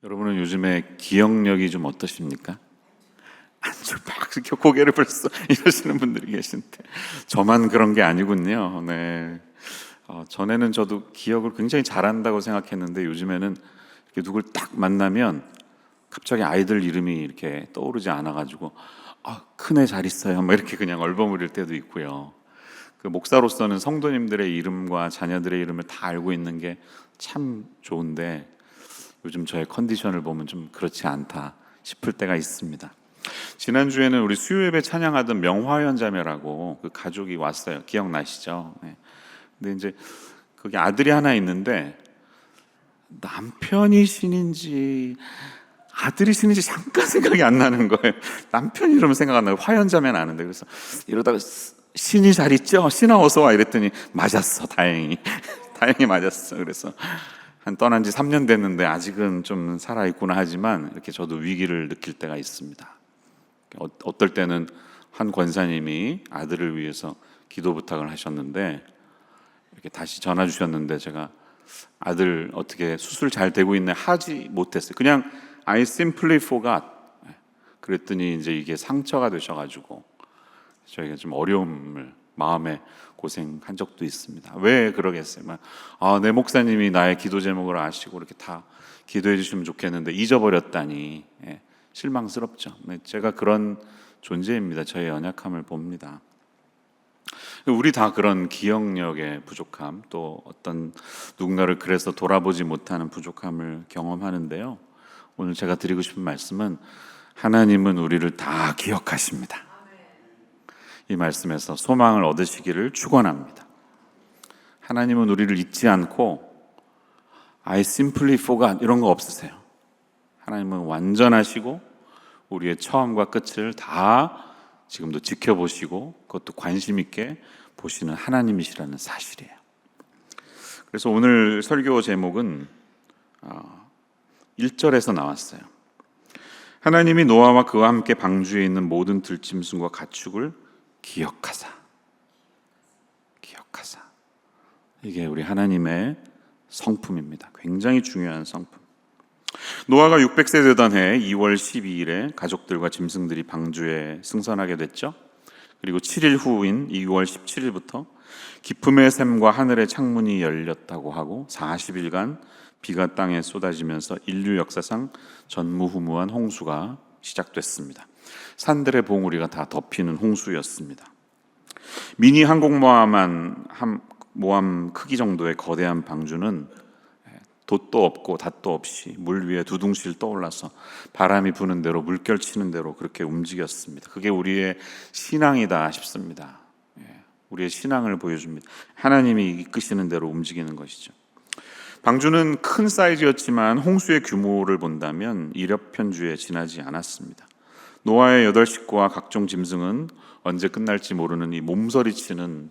여러분은 요즘에 기억력이 좀 어떠십니까? 아주 막 이렇게 고개를 벌써 이러시는 분들이 계신데 저만 그런 게 아니군요. 네. 전에는 저도 기억을 굉장히 잘한다고 생각했는데 요즘에는 이렇게 누굴 딱 만나면 갑자기 아이들 이름이 이렇게 떠오르지 않아가지고 큰애 잘 있어요. 뭐 이렇게 그냥 얼버무릴 때도 있고요. 그 목사로서는 성도님들의 이름과 자녀들의 이름을 다 알고 있는 게 참 좋은데 요즘 저의 컨디션을 보면 좀 그렇지 않다 싶을 때가 있습니다. 지난주에는 우리 수요예배 찬양하던 명화연 자매라고 그 가족이 왔어요. 기억나시죠? 네. 근데 이제 거기 아들이 하나 있는데 남편이 신인지 아들이 신인지 잠깐 생각이 안 나는 거예요. 남편이 이러면 생각 안 나고 화연 자매는 아는데 그래서 이러다가 신이 잘 있죠? 신아 어서 와 이랬더니 맞았어. 다행히 다행히 맞았어. 그래서 한 떠난 지 3년 됐는데 아직은 좀 살아있구나 하지만 이렇게 저도 위기를 느낄 때가 있습니다. 어떨 때는 한 권사님이 아들을 위해서 기도 부탁을 하셨는데 이렇게 다시 전화 주셨는데 제가 아들 어떻게 수술 잘 되고 있네 하지 못했어요. 그냥 I simply forgot. 그랬더니 이제 이게 상처가 되셔가지고 저희가 좀 어려움을 마음에 고생한 적도 있습니다. 왜 그러겠어요? 내 목사님이 나의 기도 제목을 아시고 이렇게 다 기도해 주시면 좋겠는데 잊어버렸다니 실망스럽죠. 제가 그런 존재입니다. 저의 연약함을 봅니다. 우리 다 그런 기억력의 부족함, 또 어떤 누군가를 그래서 돌아보지 못하는 부족함을 경험하는데요. 오늘 제가 드리고 싶은 말씀은 하나님은 우리를 다 기억하십니다. 이 말씀에서 소망을 얻으시기를 축원합니다. 하나님은 우리를 잊지 않고 I simply forgot 이런 거 없으세요. 하나님은 완전하시고 우리의 처음과 끝을 다 지금도 지켜보시고 그것도 관심 있게 보시는 하나님이시라는 사실이에요. 그래서 오늘 설교 제목은 1절에서 나왔어요. 하나님이 노아와 그와 함께 방주에 있는 모든 들짐승과 가축을 기억하사. 이게 우리 하나님의 성품입니다. 굉장히 중요한 성품. 노아가 600세 되던 해 2월 12일에 가족들과 짐승들이 방주에 승선하게 됐죠. 그리고 7일 후인 2월 17일부터 기품의 샘과 하늘의 창문이 열렸다고 하고 40일간 비가 땅에 쏟아지면서 인류 역사상 전무후무한 홍수가 시작됐습니다. 산들의 봉우리가 다 덮이는 홍수였습니다. 미니 항공모함 크기 정도의 거대한 방주는 돛도 없고 닷도 없이 물 위에 두둥실 떠올라서 바람이 부는 대로 물결 치는 대로 그렇게 움직였습니다. 그게 우리의 신앙이다 싶습니다. 우리의 신앙을 보여줍니다. 하나님이 이끄시는 대로 움직이는 것이죠. 방주는 큰 사이즈였지만 홍수의 규모를 본다면 이력편주에 지나지 않았습니다. 노아의 8 식구와 각종 짐승은 언제 끝날지 모르는 이 몸서리치는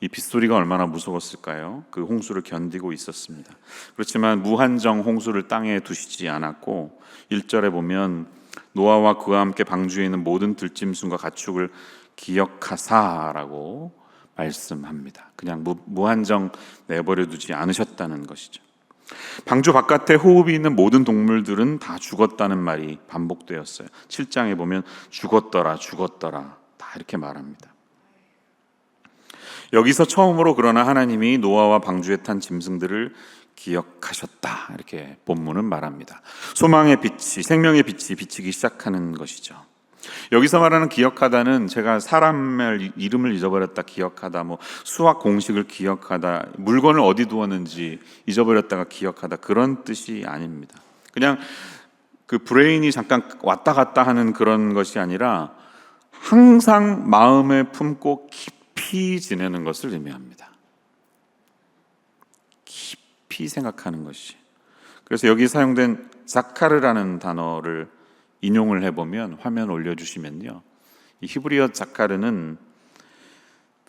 이 빗소리가 얼마나 무서웠을까요? 그 홍수를 견디고 있었습니다. 그렇지만 무한정 홍수를 땅에 두시지 않았고 1절에 보면 노아와 그와 함께 방주에 있는 모든 들짐승과 가축을 기억하사라고 말씀합니다. 그냥 무한정 내버려 두지 않으셨다는 것이죠. 방주 바깥에 호흡이 있는 모든 동물들은 다 죽었다는 말이 반복되었어요. 7장에 보면 죽었더라 다 이렇게 말합니다. 여기서 처음으로 그러나 하나님이 노아와 방주에 탄 짐승들을 기억하셨다 이렇게 본문은 말합니다. 소망의 빛이, 생명의 빛이 비치기 시작하는 것이죠. 여기서 말하는 기억하다는 제가 사람의 이름을 잊어버렸다 기억하다, 수학 공식을 기억하다, 물건을 어디 두었는지 잊어버렸다가 기억하다 그런 뜻이 아닙니다. 그냥 그 브레인이 잠깐 왔다 갔다 하는 그런 것이 아니라 항상 마음에 품고 깊이 지내는 것을 의미합니다. 깊이 생각하는 것이. 그래서 여기 사용된 자카르라는 단어를 인용을 해보면 화면 올려주시면요, 이 히브리어 자카르는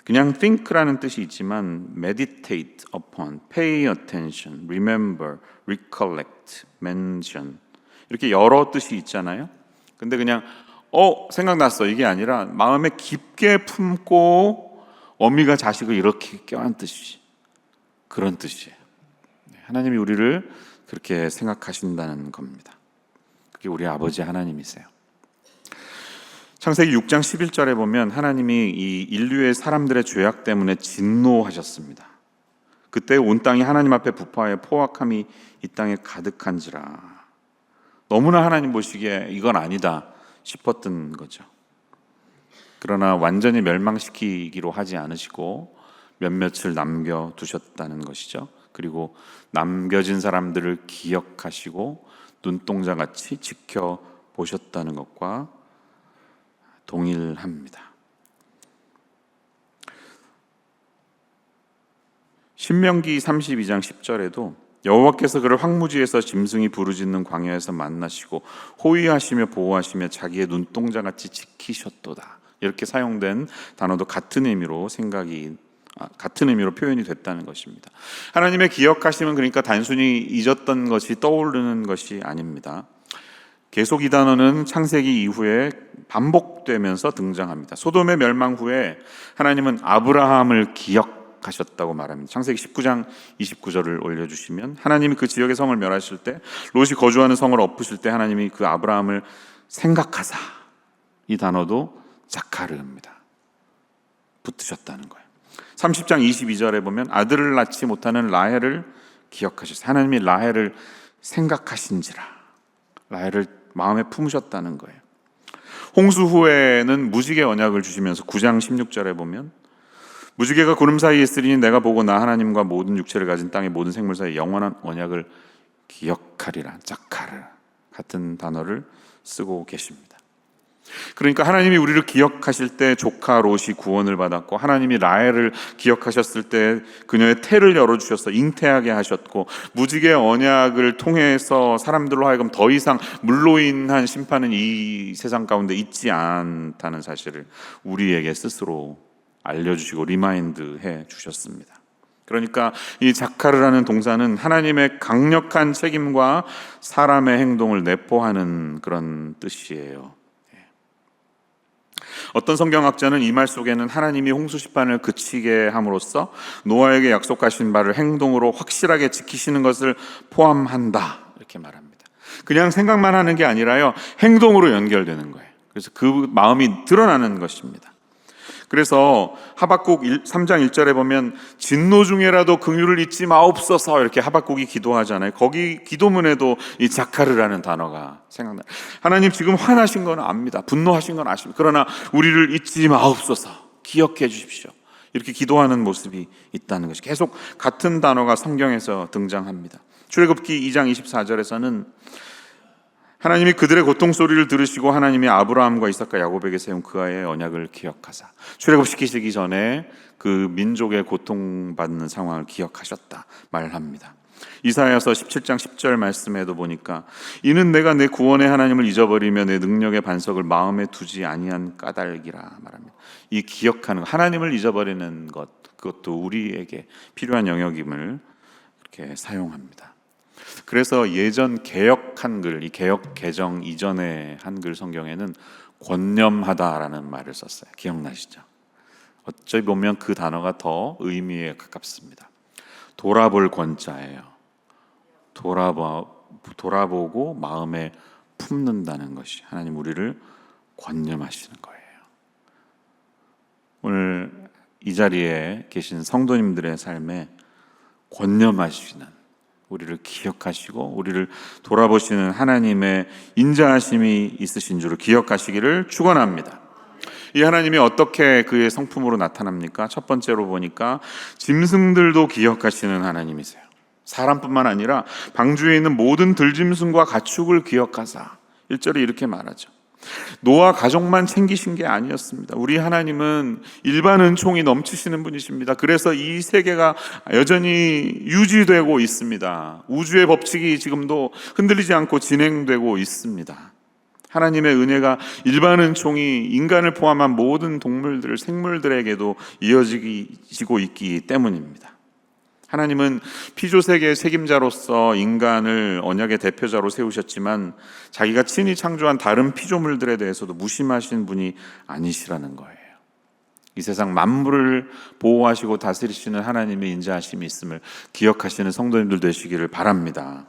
그냥 think라는 뜻이 있지만 meditate upon, pay attention, remember, recollect, mention 이렇게 여러 뜻이 있잖아요. 근데 그냥 생각났어 이게 아니라 마음에 깊게 품고 어미가 자식을 이렇게 껴안듯이 그런 뜻이에요. 하나님이 우리를 그렇게 생각하신다는 겁니다. 그게 우리 아버지 하나님이세요. 창세기 6장 11절에 보면 하나님이 이 인류의 사람들의 죄악 때문에 진노하셨습니다. 그때 온 땅이 하나님 앞에 부패하여 포악함이 이 땅에 가득한지라. 너무나 하나님 보시기에 이건 아니다 싶었던 거죠. 그러나 완전히 멸망시키기로 하지 않으시고 몇몇을 남겨두셨다는 것이죠. 그리고 남겨진 사람들을 기억하시고 눈동자같이 지켜보셨다는 것과 동일합니다. 신명기 32장 10절에도 여호와께서 그를 황무지에서 짐승이 부르짖는 광야에서 만나시고 호위하시며 보호하시며 자기의 눈동자같이 지키셨도다. 이렇게 사용된 단어도 같은 의미로 표현이 됐다는 것입니다. 하나님의 기억하심은 그러니까 단순히 잊었던 것이 떠오르는 것이 아닙니다. 계속 이 단어는 창세기 이후에 반복되면서 등장합니다. 소돔의 멸망 후에 하나님은 아브라함을 기억하셨다고 말합니다. 창세기 19장 29절을 올려주시면 하나님이 그 지역의 성을 멸하실 때, 롯이 거주하는 성을 엎으실 때 하나님이 그 아브라함을 생각하사, 이 단어도 자카르입니다. 붙으셨다는 거예요. 30장 22절에 보면 아들을 낳지 못하는 라헬을 기억하셨어요. 하나님이 라헬을 생각하신지라, 라헬을 마음에 품으셨다는 거예요. 홍수 후에는 무지개 언약을 주시면서 9장 16절에 보면 무지개가 구름 사이에 있으리니 내가 보고 나 하나님과 모든 육체를 가진 땅의 모든 생물 사이에 영원한 언약을 기억하리라. 자카르 같은 단어를 쓰고 계십니다. 그러니까 하나님이 우리를 기억하실 때 조카 롯이 구원을 받았고, 하나님이 라헬을 기억하셨을 때 그녀의 태를 열어주셔서 잉태하게 하셨고, 무지개 언약을 통해서 사람들로 하여금 더 이상 물로 인한 심판은 이 세상 가운데 있지 않다는 사실을 우리에게 스스로 알려주시고 리마인드해 주셨습니다. 그러니까 이 자카르라는 동사는 하나님의 강력한 책임과 사람의 행동을 내포하는 그런 뜻이에요. 어떤 성경학자는 이 말 속에는 하나님이 홍수 심판을 그치게 함으로써 노아에게 약속하신 바를 행동으로 확실하게 지키시는 것을 포함한다, 이렇게 말합니다. 그냥 생각만 하는 게 아니라요, 행동으로 연결되는 거예요. 그래서 그 마음이 드러나는 것입니다. 그래서 하박국 3장 1절에 보면 진노 중에라도 긍휼을 잊지 마옵소서, 이렇게 하박국이 기도하잖아요. 거기 기도문에도 이 자카르라는 단어가 생각나요. 하나님 지금 화나신 건 압니다. 분노하신 건 아십니다. 그러나 우리를 잊지 마옵소서, 기억해 주십시오, 이렇게 기도하는 모습이 있다는 것이 계속 같은 단어가 성경에서 등장합니다. 출애굽기 2장 24절에서는 하나님이 그들의 고통 소리를 들으시고 하나님이 아브라함과 이삭과 야곱에게 세운 그아의 언약을 기억하사, 출애굽시키시기 전에 그 민족의 고통받는 상황을 기억하셨다 말합니다. 이사야서 17장 10절 말씀에도 보니까 이는 내가 내 구원의 하나님을 잊어버리며 내 능력의 반석을 마음에 두지 아니한 까닭이라 말합니다. 이 기억하는, 하나님을 잊어버리는 것, 그것도 우리에게 필요한 영역임을 이렇게 사용합니다. 그래서 예전 개역 한글, 이 개역 개정 이전의 한글 성경에는 권념하다라는 말을 썼어요. 기억나시죠? 어찌 보면 그 단어가 더 의미에 가깝습니다. 돌아볼 권자예요. 돌아보고 마음에 품는다는 것이 하나님 우리를 권념하시는 거예요. 오늘 이 자리에 계신 성도님들의 삶에 권념하시는, 우리를 기억하시고 우리를 돌아보시는 하나님의 인자하심이 있으신 줄을 기억하시기를 축원합니다. 이 하나님이 어떻게 그의 성품으로 나타납니까? 첫 번째로 보니까 짐승들도 기억하시는 하나님이세요. 사람뿐만 아니라 방주에 있는 모든 들짐승과 가축을 기억하사, 1절에 이렇게 말하죠. 노아 가족만 챙기신 게 아니었습니다. 우리 하나님은 일반 은총이 넘치시는 분이십니다. 그래서 이 세계가 여전히 유지되고 있습니다. 우주의 법칙이 지금도 흔들리지 않고 진행되고 있습니다. 하나님의 은혜가 일반 은총이 인간을 포함한 모든 동물들, 생물들에게도 이어지고 있기 때문입니다. 하나님은 피조세계의 책임자로서 인간을 언약의 대표자로 세우셨지만 자기가 친히 창조한 다른 피조물들에 대해서도 무심하신 분이 아니시라는 거예요. 이 세상 만물을 보호하시고 다스리시는 하나님의 인자하심이 있음을 기억하시는 성도님들 되시기를 바랍니다.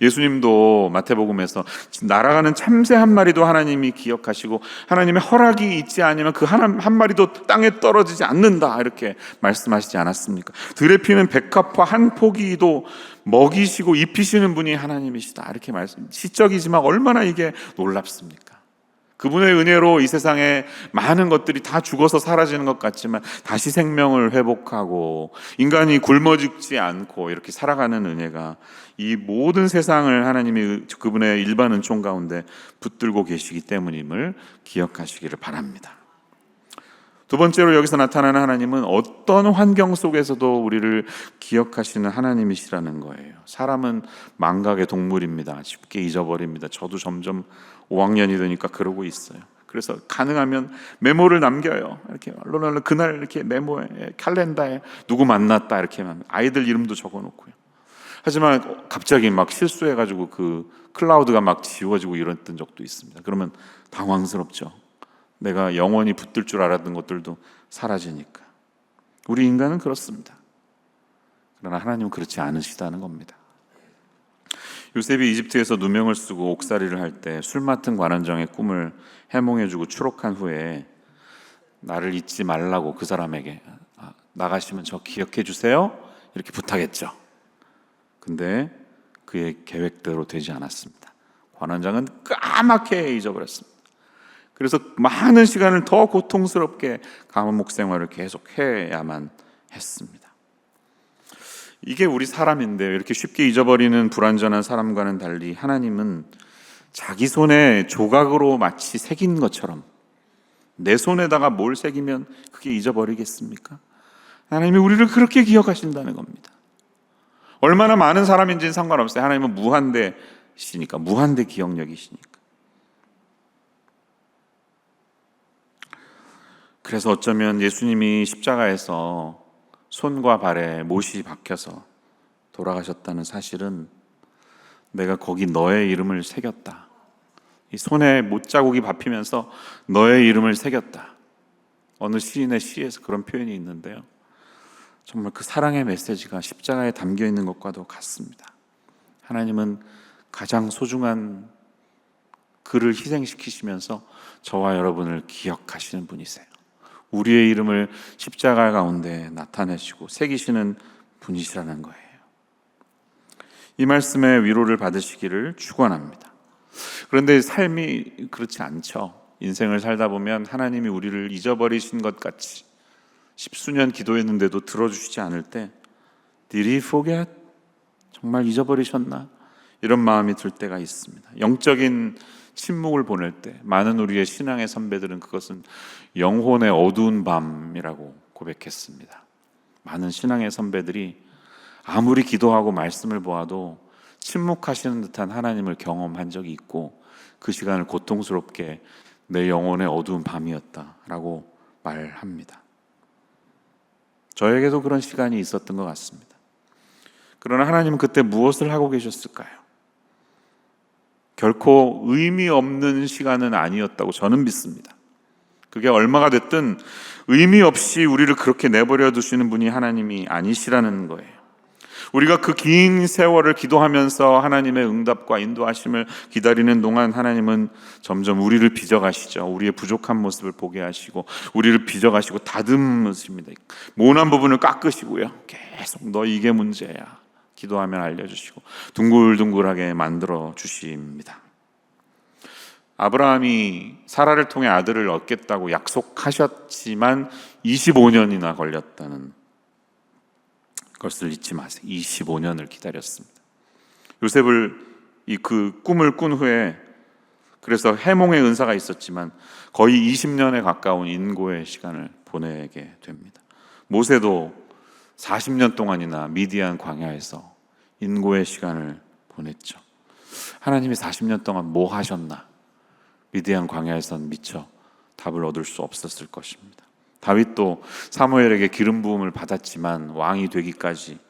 예수님도 마태복음에서 날아가는 참새 한 마리도 하나님이 기억하시고 하나님의 허락이 있지 않으면 그 한 마리도 땅에 떨어지지 않는다, 이렇게 말씀하시지 않았습니까? 들에 피는 백합화 한 포기도 먹이시고 입히시는 분이 하나님이시다, 이렇게 말씀. 시적이지만 얼마나 이게 놀랍습니까? 그분의 은혜로 이 세상에 많은 것들이 다 죽어서 사라지는 것 같지만 다시 생명을 회복하고 인간이 굶어 죽지 않고 이렇게 살아가는 은혜가 이 모든 세상을 하나님이 그분의 일반 은총 가운데 붙들고 계시기 때문임을 기억하시기를 바랍니다. 두 번째로 여기서 나타나는 하나님은 어떤 환경 속에서도 우리를 기억하시는 하나님이시라는 거예요. 사람은 망각의 동물입니다. 쉽게 잊어버립니다. 저도 점점 5학년이 되니까 그러고 있어요. 그래서 가능하면 메모를 남겨요. 이렇게 얼른 그날 이렇게 메모에, 캘린더에 누구 만났다 이렇게 아이들 이름도 적어놓고요. 하지만 갑자기 막 실수해가지고 그 클라우드가 막 지워지고 이랬던 적도 있습니다. 그러면 당황스럽죠. 내가 영원히 붙들 줄 알았던 것들도 사라지니까. 우리 인간은 그렇습니다. 그러나 하나님은 그렇지 않으시다는 겁니다. 요셉이 이집트에서 누명을 쓰고 옥살이를 할 때 술 맡은 관원장의 꿈을 해몽해주고 추록한 후에 나를 잊지 말라고 그 사람에게 나가시면 저 기억해 주세요, 이렇게 부탁했죠. 근데 그의 계획대로 되지 않았습니다. 관원장은 까맣게 잊어버렸습니다. 그래서 많은 시간을 더 고통스럽게 감옥 생활을 계속 해야만 했습니다. 이게 우리 사람인데 이렇게 쉽게 잊어버리는 불완전한 사람과는 달리 하나님은 자기 손에 조각으로 마치 새긴 것처럼, 내 손에다가 뭘 새기면 그게 잊어버리겠습니까? 하나님이 우리를 그렇게 기억하신다는 겁니다. 얼마나 많은 사람인지는 상관없어요. 하나님은 무한대시니까, 무한대 기억력이시니까. 그래서 어쩌면 예수님이 십자가에서 손과 발에 못이 박혀서 돌아가셨다는 사실은 내가 거기 너의 이름을 새겼다, 이 손에 못자국이 밟히면서 너의 이름을 새겼다, 어느 시인의 시에서 그런 표현이 있는데요, 정말 그 사랑의 메시지가 십자가에 담겨 있는 것과도 같습니다. 하나님은 가장 소중한 그를 희생시키시면서 저와 여러분을 기억하시는 분이세요. 우리의 이름을 십자가 가운데 나타내시고 새기시는 분이시라는 거예요. 이 말씀에 위로를 받으시기를 축원합니다. 그런데 삶이 그렇지 않죠. 인생을 살다 보면 하나님이 우리를 잊어버리신 것 같이 십수년 기도했는데도 들어주시지 않을 때 Did he forget? 정말 잊어버리셨나? 이런 마음이 들 때가 있습니다. 영적인 침묵을 보낼 때 많은 우리의 신앙의 선배들은 그것은 영혼의 어두운 밤이라고 고백했습니다. 많은 신앙의 선배들이 아무리 기도하고 말씀을 보아도 침묵하시는 듯한 하나님을 경험한 적이 있고 그 시간을 고통스럽게 내 영혼의 어두운 밤이었다라고 말합니다. 저에게도 그런 시간이 있었던 것 같습니다. 그러나 하나님은 그때 무엇을 하고 계셨을까요? 결코 의미 없는 시간은 아니었다고 저는 믿습니다. 그게 얼마가 됐든 의미 없이 우리를 그렇게 내버려 두시는 분이 하나님이 아니시라는 거예요. 우리가 그 긴 세월을 기도하면서 하나님의 응답과 인도하심을 기다리는 동안 하나님은 점점 우리를 빚어가시죠. 우리의 부족한 모습을 보게 하시고 우리를 빚어가시고 다듬으십니다. 모난 부분을 깎으시고요, 계속 너 이게 문제야 기도하면 알려주시고 둥글둥글하게 만들어 주십니다. 아브라함이 사라를 통해 아들을 얻겠다고 약속하셨지만 25년이나 걸렸다는 것을 잊지 마세요. 25년을 기다렸습니다. 요셉을 그 꿈을 꾼 후에 그래서 해몽의 은사가 있었지만 거의 20년에 가까운 인고의 시간을 보내게 됩니다. 모세도 40년 동안이나 미디안 광야에서 인고의 시간을 보냈죠. 하나님이 40년 동안 뭐 하셨나? 미디안 광야에선 미처 답을 얻을 수 없었을 것입니다. 다윗도 사무엘에게 기름 부음을 받았지만 왕이 되기까지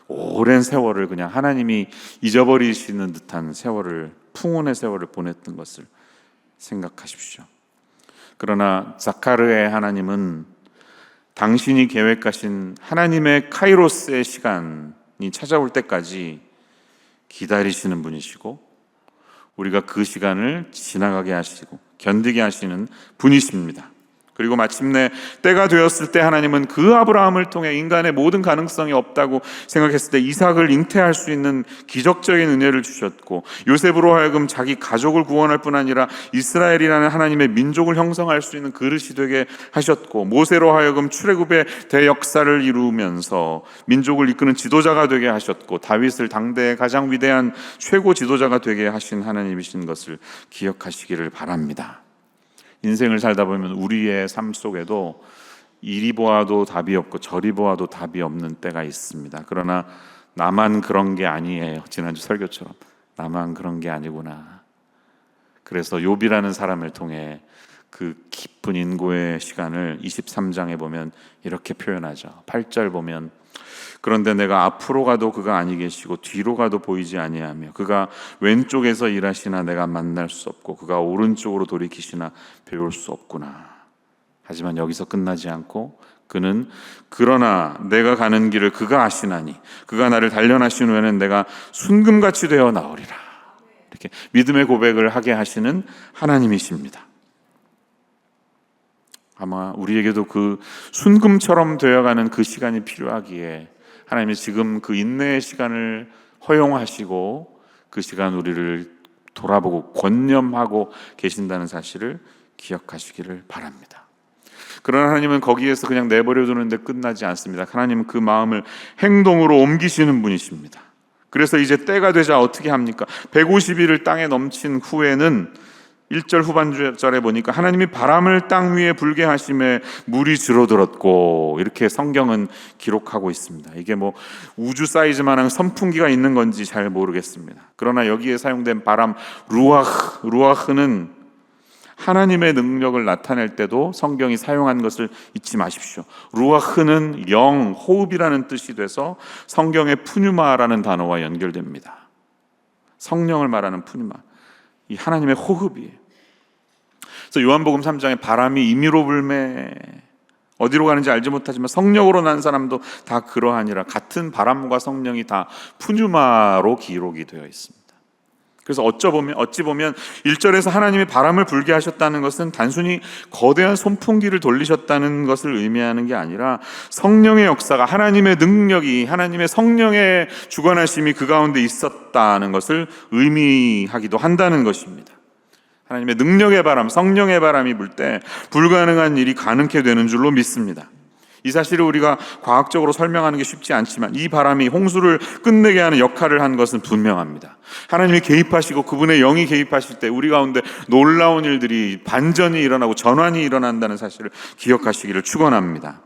오랜 세월을 그냥 하나님이 잊어버리시는 듯한 세월을, 풍운의 세월을 보냈던 것을 생각하십시오. 그러나 자카르의 하나님은 당신이 계획하신 하나님의 카이로스의 시간이 찾아올 때까지 기다리시는 분이시고 우리가 그 시간을 지나가게 하시고 견디게 하시는 분이십니다. 그리고 마침내 때가 되었을 때 하나님은 그 아브라함을 통해 인간의 모든 가능성이 없다고 생각했을 때 이삭을 잉태할 수 있는 기적적인 은혜를 주셨고, 요셉으로 하여금 자기 가족을 구원할 뿐 아니라 이스라엘이라는 하나님의 민족을 형성할 수 있는 그릇이 되게 하셨고, 모세로 하여금 출애굽의 대역사를 이루면서 민족을 이끄는 지도자가 되게 하셨고, 다윗을 당대의 가장 위대한 최고 지도자가 되게 하신 하나님이신 것을 기억하시기를 바랍니다. 인생을 살다 보면 우리의 삶 속에도 이리 보아도 답이 없고 저리 보아도 답이 없는 때가 있습니다. 그러나 나만 그런 게 아니에요. 지난주 설교처럼 나만 그런 게 아니구나. 그래서 욥이라는 사람을 통해 그 깊은 인고의 시간을 23장에 보면 이렇게 표현하죠. 8절 보면, 그런데 내가 앞으로 가도 그가 아니 계시고 뒤로 가도 보이지 아니하며 그가 왼쪽에서 일하시나 내가 만날 수 없고 그가 오른쪽으로 돌이키시나 배울 수 없구나. 하지만 여기서 끝나지 않고 그는 그러나 내가 가는 길을 그가 아시나니 그가 나를 단련하신 후에는 내가 순금같이 되어 나오리라. 이렇게 믿음의 고백을 하게 하시는 하나님이십니다. 아마 우리에게도 그 순금처럼 되어가는 그 시간이 필요하기에 하나님이 지금 그 인내의 시간을 허용하시고 그 시간 우리를 돌아보고 권념하고 계신다는 사실을 기억하시기를 바랍니다. 그러나 하나님은 거기에서 그냥 내버려 두는데 끝나지 않습니다. 하나님은 그 마음을 행동으로 옮기시는 분이십니다. 그래서 이제 때가 되자 어떻게 합니까? 150일을 땅에 넘친 후에는 1절 후반절에 보니까 하나님이 바람을 땅 위에 불게 하심에 물이 줄어들었고, 이렇게 성경은 기록하고 있습니다. 이게 뭐 우주 사이즈만한 선풍기가 있는 건지 잘 모르겠습니다. 그러나 여기에 사용된 바람 루아흐는 하나님의 능력을 나타낼 때도 성경이 사용한 것을 잊지 마십시오. 루아흐는 영, 호흡이라는 뜻이 돼서 성경의 푸뉴마라는 단어와 연결됩니다. 성령을 말하는 푸뉴마, 이 하나님의 호흡이에요. 그래서 요한복음 3장에 바람이 임의로 불매, 어디로 가는지 알지 못하지만 성령으로 난 사람도 다 그러하니라. 같은 바람과 성령이 다 푸뉴마로 기록이 되어 있습니다. 그래서 어찌 보면 1절에서 하나님이 바람을 불게 하셨다는 것은 단순히 거대한 손풍기를 돌리셨다는 것을 의미하는 게 아니라 성령의 역사가, 하나님의 능력이, 하나님의 성령의 주관하심이 그 가운데 있었다는 것을 의미하기도 한다는 것입니다. 하나님의 능력의 바람, 성령의 바람이 불 때 불가능한 일이 가능케 되는 줄로 믿습니다. 이 사실을 우리가 과학적으로 설명하는 게 쉽지 않지만 이 바람이 홍수를 끝내게 하는 역할을 한 것은 분명합니다. 하나님이 개입하시고 그분의 영이 개입하실 때 우리 가운데 놀라운 일들이, 반전이 일어나고 전환이 일어난다는 사실을 기억하시기를 축원합니다.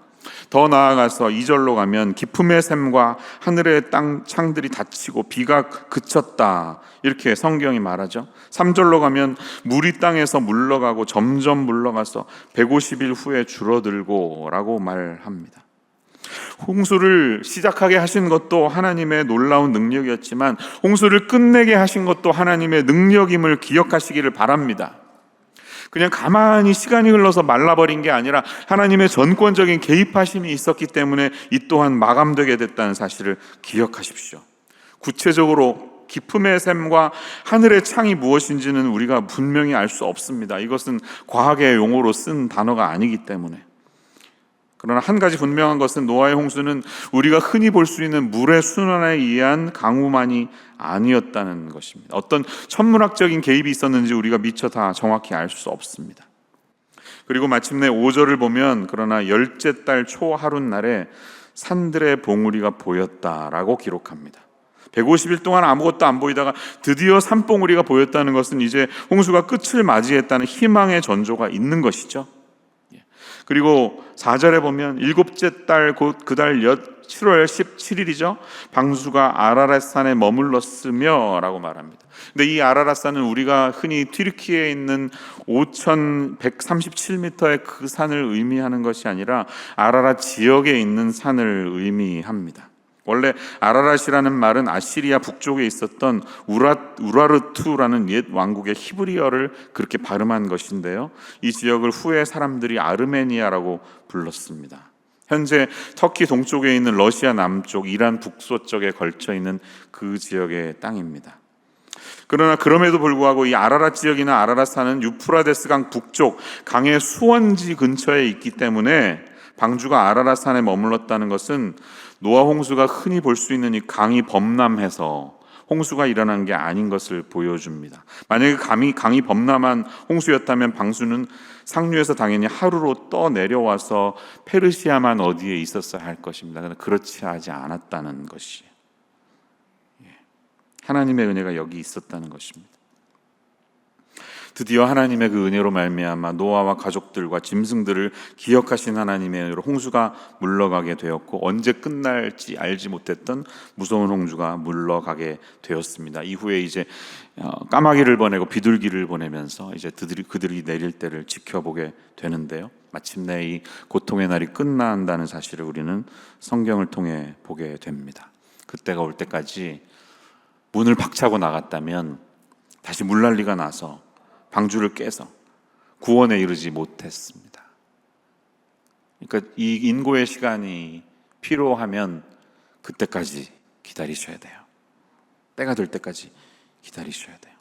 더 나아가서 2절로 가면 기품의 샘과 하늘의 땅 창들이 닫히고 비가 그쳤다, 이렇게 성경이 말하죠. 3절로 가면 물이 땅에서 물러가고 점점 물러가서 150일 후에 줄어들고 라고 말합니다. 홍수를 시작하게 하신 것도 하나님의 놀라운 능력이었지만 홍수를 끝내게 하신 것도 하나님의 능력임을 기억하시기를 바랍니다. 그냥 가만히 시간이 흘러서 말라버린 게 아니라 하나님의 전권적인 개입하심이 있었기 때문에 이 또한 마감되게 됐다는 사실을 기억하십시오. 구체적으로 기품의 샘과 하늘의 창이 무엇인지는 우리가 분명히 알 수 없습니다. 이것은 과학의 용어로 쓴 단어가 아니기 때문에. 그러나 한 가지 분명한 것은 노아의 홍수는 우리가 흔히 볼 수 있는 물의 순환에 의한 강우만이 아니었다는 것입니다. 어떤 천문학적인 개입이 있었는지 우리가 미처 다 정확히 알 수 없습니다. 그리고 마침내 5절을 보면 그러나 열째 달 초 하룻날에 산들의 봉우리가 보였다라고 기록합니다. 150일 동안 아무것도 안 보이다가 드디어 산봉우리가 보였다는 것은 이제 홍수가 끝을 맞이했다는 희망의 전조가 있는 것이죠. 그리고 4절에 보면 일곱째 달 곧 그 달 7월 17일이죠. 방수가 아라랏산에 머물렀으며 라고 말합니다. 근데 이 아라랏산은 우리가 흔히 튀르키예에 있는 5,137m의 그 산을 의미하는 것이 아니라 아라랏 지역에 있는 산을 의미합니다. 원래 아라랏이라는 말은 아시리아 북쪽에 있었던 우라르투라는 옛 왕국의 히브리어를 그렇게 발음한 것인데요, 이 지역을 후에 사람들이 아르메니아라고 불렀습니다. 현재 터키 동쪽에 있는 러시아 남쪽, 이란 북서쪽에 걸쳐 있는 그 지역의 땅입니다. 그러나 그럼에도 불구하고 이 아라랏 지역이나 아라랏 산은 유프라데스 강 북쪽 강의 수원지 근처에 있기 때문에 방주가 아라랏 산에 머물렀다는 것은 노아 홍수가 흔히 볼 수 있는 이 강이 범람해서 홍수가 일어난 게 아닌 것을 보여줍니다. 만약에 강이 범람한 홍수였다면 방수는 상류에서 당연히 하루로 떠 내려와서 페르시아만 어디에 있었어야 할 것입니다. 그러나 그렇지 하지 않았다는 것이, 하나님의 은혜가 여기 있었다는 것입니다. 드디어 하나님의 그 은혜로 말미암아 노아와 가족들과 짐승들을 기억하신 하나님의 은혜로 홍수가 물러가게 되었고, 언제 끝날지 알지 못했던 무서운 홍수가 물러가게 되었습니다. 이후에 이제 까마귀를 보내고 비둘기를 보내면서 이제 그들이 내릴 때를 지켜보게 되는데요. 마침내 이 고통의 날이 끝난다는 사실을 우리는 성경을 통해 보게 됩니다. 그때가 올 때까지 문을 박차고 나갔다면 다시 물난리가 나서 방주를 깨서 구원에 이르지 못했습니다. 그러니까 이 인고의 시간이 필요하면 그때까지 기다리셔야 돼요. 때가 될 때까지 기다리셔야 돼요.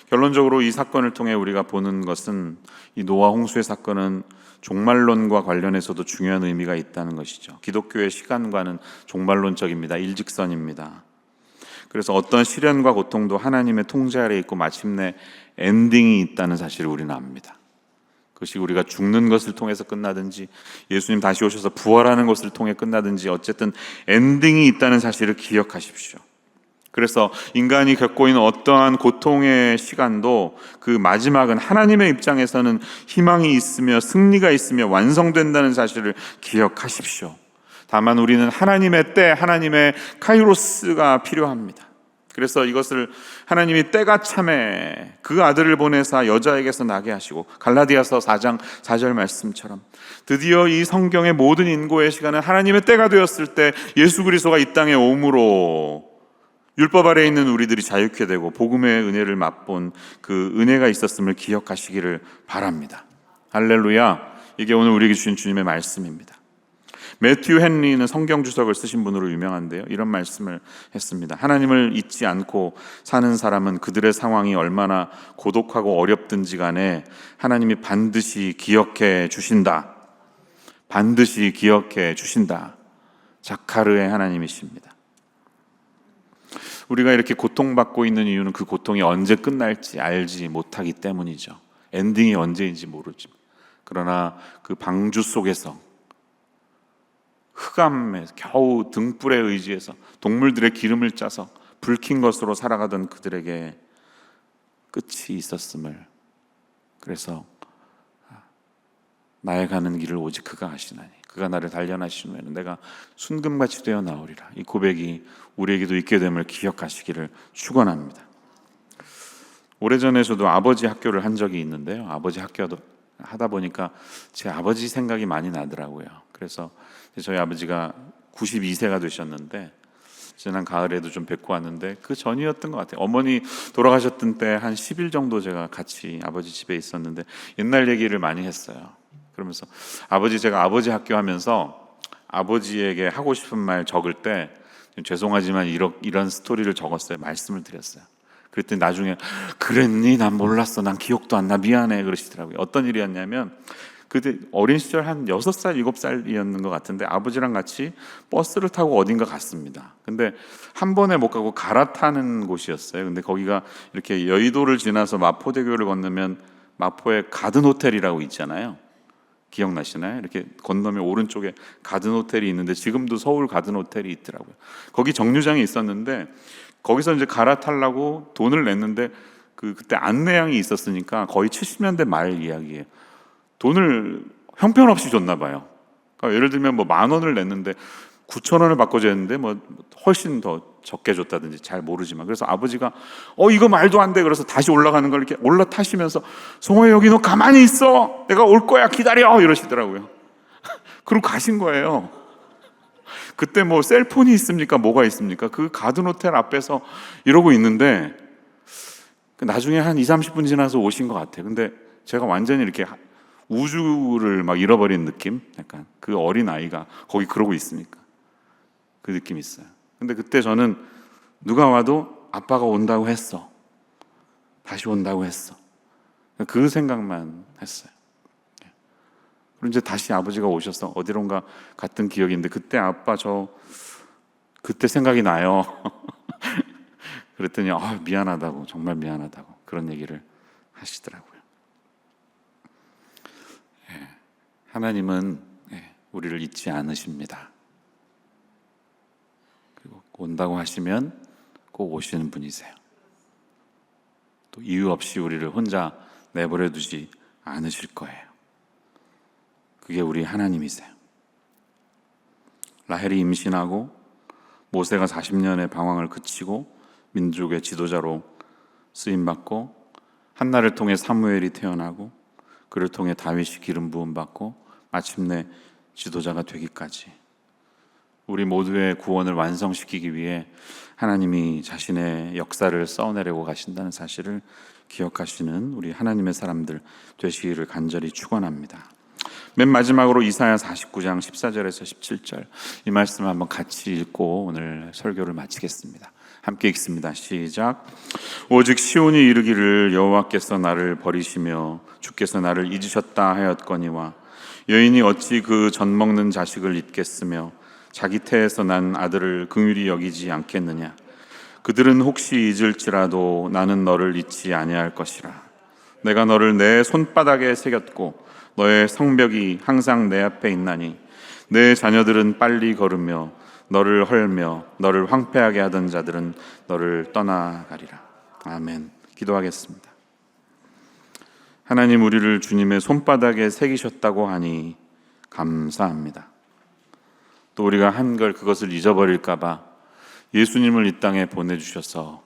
결론적으로 이 사건을 통해 우리가 보는 것은, 이 노아 홍수의 사건은 종말론과 관련해서도 중요한 의미가 있다는 것이죠. 기독교의 시간관은 종말론적입니다. 일직선입니다. 그래서 어떤 시련과 고통도 하나님의 통제 아래 있고 마침내 엔딩이 있다는 사실을 우리는 압니다. 그것이 우리가 죽는 것을 통해서 끝나든지 예수님 다시 오셔서 부활하는 것을 통해 끝나든지 어쨌든 엔딩이 있다는 사실을 기억하십시오. 그래서 인간이 겪고 있는 어떠한 고통의 시간도 그 마지막은 하나님의 입장에서는 희망이 있으며 승리가 있으며 완성된다는 사실을 기억하십시오. 다만 우리는 하나님의 때, 하나님의 카이로스가 필요합니다. 그래서 이것을 하나님이 때가 참에 그 아들을 보내사 여자에게서 나게 하시고, 갈라디아서 4장 4절 말씀처럼 드디어 이 성경의 모든 인고의 시간은 하나님의 때가 되었을 때 예수 그리스도가 이 땅에 오므로 율법 아래에 있는 우리들이 자유케 되고 복음의 은혜를 맛본 그 은혜가 있었음을 기억하시기를 바랍니다. 할렐루야. 이게 오늘 우리에게 주신 주님의 말씀입니다. 매튜 헨리는 성경 주석을 쓰신 분으로 유명한데요, 이런 말씀을 했습니다. 하나님을 잊지 않고 사는 사람은 그들의 상황이 얼마나 고독하고 어렵든지 간에 하나님이 반드시 기억해 주신다. 반드시 기억해 주신다. 자카르의 하나님이십니다. 우리가 이렇게 고통받고 있는 이유는 그 고통이 언제 끝날지 알지 못하기 때문이죠. 엔딩이 언제인지 모르지만, 그러나 그 방주 속에서 흑암에 겨우 등불에 의지해서 동물들의 기름을 짜서 불킨 것으로 살아가던 그들에게 끝이 있었음을, 그래서 나의 가는 길을 오직 그가 아시나니 그가 나를 단련하신 후에는 내가 순금같이 되어 나오리라. 이 고백이 우리에게도 있게 됨을 기억하시기를 축원합니다. 오래전에 저도 아버지 학교를 한 적이 있는데요, 아버지 학교도 하다 보니까 제 아버지 생각이 많이 나더라고요. 그래서 저희 아버지가 92세가 되셨는데 지난 가을에도 좀 뵙고 왔는데 그 전이었던 것 같아요. 어머니 돌아가셨던 때 한 10일 정도 제가 같이 아버지 집에 있었는데 옛날 얘기를 많이 했어요. 그러면서 제가 아버지 학교 하면서 아버지에게 하고 싶은 말 적을 때 죄송하지만 이런 스토리를 적었어요. 말씀을 드렸어요. 그랬더니 나중에 그랬니? 난 몰랐어. 난 기억도 안 나. 미안해. 그러시더라고요. 어떤 일이었냐면 그때 어린 시절 한 6살, 7살이었는 것 같은데 아버지랑 같이 버스를 타고 어딘가 갔습니다. 근데 한 번에 못 가고 갈아타는 곳이었어요. 근데 거기가 이렇게 여의도를 지나서 마포대교를 건너면 마포에 가든 호텔이라고 있잖아요. 기억나시나요? 이렇게 건너면 오른쪽에 가든 호텔이 있는데 지금도 서울 가든 호텔이 있더라고요. 거기 정류장이 있었는데 거기서 이제 갈아타려고 돈을 냈는데 그때 안내양이 있었으니까 거의 70년대 말 이야기예요. 돈을 형편없이 줬나 봐요. 그러니까 예를 들면 뭐 10,000원을 냈는데 9,000원을 바꿔줘야 했는데 뭐 훨씬 더 적게 줬다든지 잘 모르지만, 그래서 아버지가 이거 말도 안 돼. 그래서 다시 올라가는 걸 이렇게 올라타시면서 송호야 여기 너 가만히 있어. 내가 올 거야. 기다려. 이러시더라고요. 그리고 가신 거예요. 그때 뭐 셀폰이 있습니까? 뭐가 있습니까? 그 가든 호텔 앞에서 이러고 있는데 나중에 한 20-30분 지나서 오신 것 같아요. 근데 제가 완전히 이렇게 우주를 막 잃어버린 느낌? 약간 그 어린 아이가 거기 그러고 있으니까 그 느낌이 있어요. 근데 그때 저는 누가 와도 아빠가 온다고 했어, 다시 온다고 했어, 그 생각만 했어요. 그리고 이제 다시 아버지가 오셔서 어디론가 갔던 기억이 있는데 그때 아빠 저 그때 생각이 나요. 그랬더니 미안하다고, 정말 미안하다고 그런 얘기를 하시더라고요. 하나님은 우리를 잊지 않으십니다. 그리고 온다고 하시면 꼭 오시는 분이세요. 또 이유 없이 우리를 혼자 내버려 두지 않으실 거예요. 그게 우리 하나님이세요. 라헬이 임신하고 모세가 40년의 방황을 그치고 민족의 지도자로 쓰임받고 한나를 통해 사무엘이 태어나고 그를 통해 다윗이 기름 부음 받고 마침내 지도자가 되기까지 우리 모두의 구원을 완성시키기 위해 하나님이 자신의 역사를 써내려고 가신다는 사실을 기억하시는 우리 하나님의 사람들 되시기를 간절히 축원합니다. 맨 마지막으로 이사야 49장 14절에서 17절 이 말씀을 한번 같이 읽고 오늘 설교를 마치겠습니다. 함께 읽습니다. 시작. 오직 시온이 이르기를 여호와께서 나를 버리시며 주께서 나를 잊으셨다 하였거니와 여인이 어찌 그 젖 먹는 자식을 잊겠으며 자기 태에서 난 아들을 긍휼히 여기지 않겠느냐. 그들은 혹시 잊을지라도 나는 너를 잊지 아니할 것이라. 내가 너를 내 손바닥에 새겼고 너의 성벽이 항상 내 앞에 있나니 내 자녀들은 빨리 걸으며 너를 헐며 너를 황폐하게 하던 자들은 너를 떠나가리라. 아멘. 기도하겠습니다. 하나님, 우리를 주님의 손바닥에 새기셨다고 하니 감사합니다. 또 우리가 한 걸 그것을 잊어버릴까 봐 예수님을 이 땅에 보내주셔서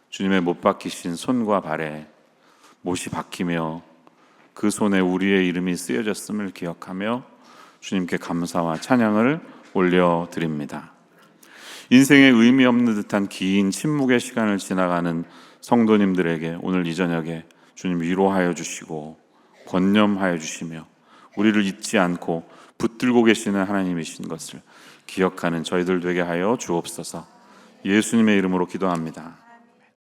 주님의 못 박히신 손과 발에 못이 박히며 그 손에 우리의 이름이 쓰여졌음을 기억하며 주님께 감사와 찬양을 올려드립니다. 인생의 의미 없는 듯한 긴 침묵의 시간을 지나가는 성도님들에게 오늘 이 저녁에 주님 위로하여 주시고 권념하여 주시며 우리를 잊지 않고 붙들고 계시는 하나님이신 것을 기억하는 저희들 되게 하여 주옵소서. 예수님의 이름으로 기도합니다.